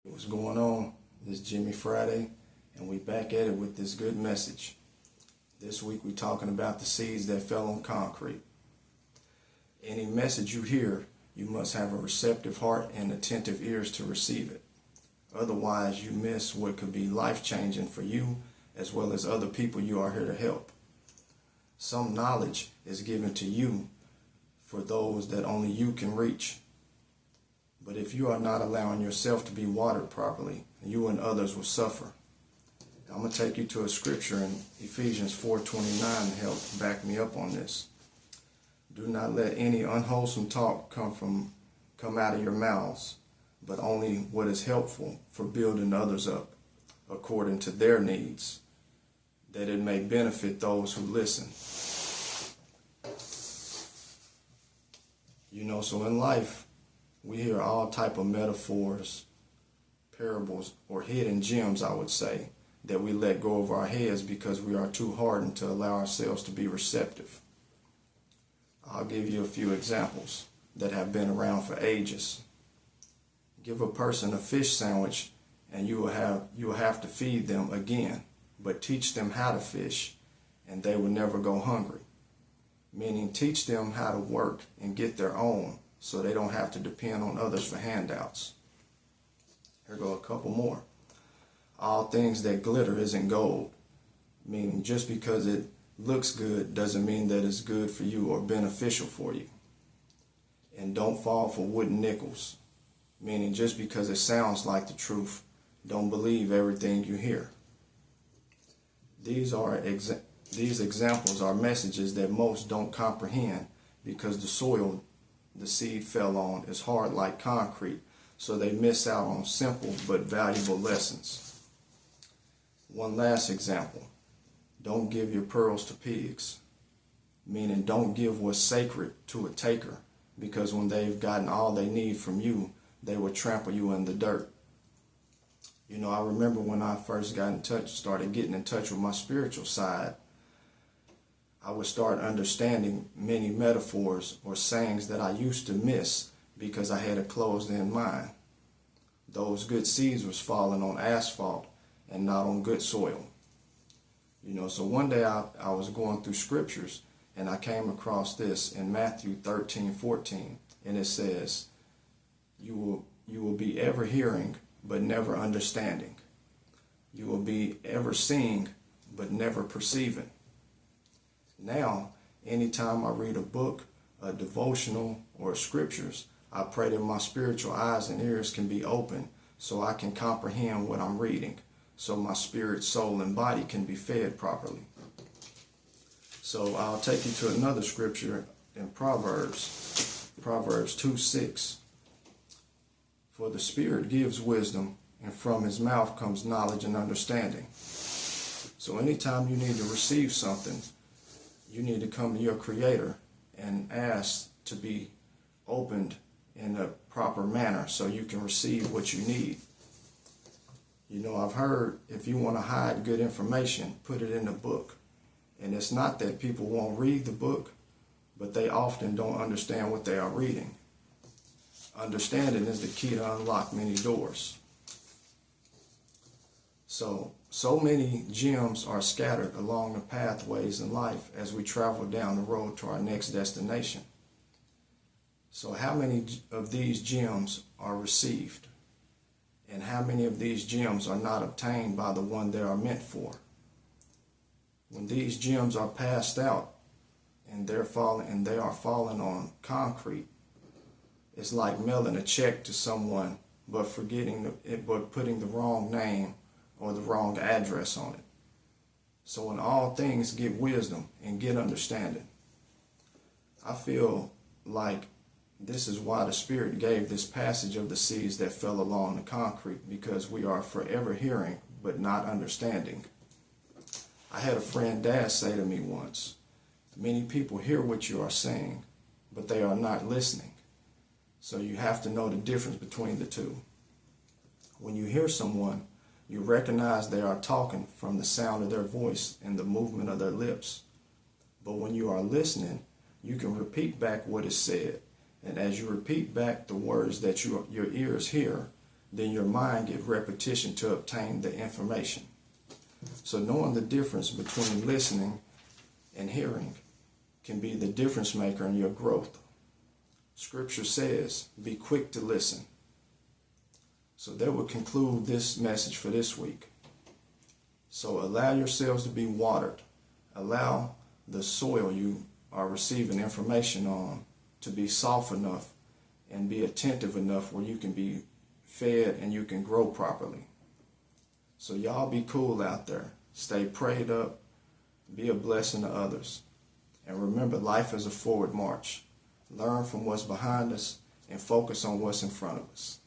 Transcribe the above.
What's going on? This is Jimmy Friday, and we back at it with this good message. This week we're talking about the seeds that fell on concrete. Any message you hear, you must have a receptive heart and attentive ears to receive it. Otherwise, you miss what could be life-changing for you as well as other people you are here to help. Some knowledge is given to you for those that only you can reach. But if you are not allowing yourself to be watered properly, you and others will suffer. I'm going to take you to a scripture in Ephesians 4:29 to help back me up on this. Do not let any unwholesome talk come out of your mouths, but only what is helpful for building others up according to their needs, that it may benefit those who listen. So in life, we hear all type of metaphors, parables, or hidden gems, I would say, that we let go over our heads because we are too hardened to allow ourselves to be receptive. I'll give you a few examples that have been around for ages. Give a person a fish sandwich and you will have to feed them again, but teach them how to fish and they will never go hungry. Meaning teach them how to work and get their own so they don't have to depend on others for handouts. Here go a couple more. All things that glitter isn't gold. Meaning just because it looks good doesn't mean that it's good for you or beneficial for you. And don't fall for wooden nickels. Meaning just because it sounds like the truth, don't believe everything you hear. These examples are messages that most don't comprehend because the soil the seed fell on is hard like concrete, so they miss out on simple but valuable lessons. One last example. Don't give your pearls to pigs. Meaning don't give what's sacred to a taker, because when they've gotten all they need from you, they will trample you in the dirt. I remember when I first started getting in touch with my spiritual side, I would start understanding many metaphors or sayings that I used to miss because I had a closed-in mind. Those good seeds was falling on asphalt and not on good soil. So one day I was going through scriptures and I came across this in Matthew 13:14, and it says, you will be ever hearing but never understanding. You will be ever seeing but never perceiving. Now, anytime I read a book, a devotional, or scriptures, I pray that my spiritual eyes and ears can be open so I can comprehend what I'm reading, so my spirit, soul, and body can be fed properly. So I'll take you to another scripture in Proverbs 2:6. For the Spirit gives wisdom, and from his mouth comes knowledge and understanding. So anytime you need to receive something, you need to come to your Creator and ask to be opened in a proper manner so you can receive what you need. I've heard if you want to hide good information, put it in a book. And it's not that people won't read the book, but they often don't understand what they are reading. Understanding is the key to unlock many doors. So many gems are scattered along the pathways in life as we travel down the road to our next destination. So how many of these gems are received? And how many of these gems are not obtained by the one they are meant for? When these gems are passed out and they are falling on concrete, it's like mailing a check to someone but putting the wrong name or the wrong address on it. So in all things, get wisdom and get understanding. I feel like this is why the Spirit gave this passage of the seeds that fell along the concrete, because we are forever hearing but not understanding. I had a friend, Dad, say to me once, many people hear what you are saying, but they are not listening. So you have to know the difference between the two. When you hear someone, you recognize they are talking from the sound of their voice and the movement of their lips. But when you are listening, you can repeat back what is said. And as you repeat back the words that your ears hear, then your mind gets repetition to obtain the information. So knowing the difference between listening and hearing can be the difference maker in your growth. Scripture says, be quick to listen. So that would conclude this message for this week. So allow yourselves to be watered. Allow the soil you are receiving information on to be soft enough and be attentive enough where you can be fed and you can grow properly. So y'all be cool out there. Stay prayed up. Be a blessing to others. And remember, life is a forward march. Learn from what's behind us and focus on what's in front of us.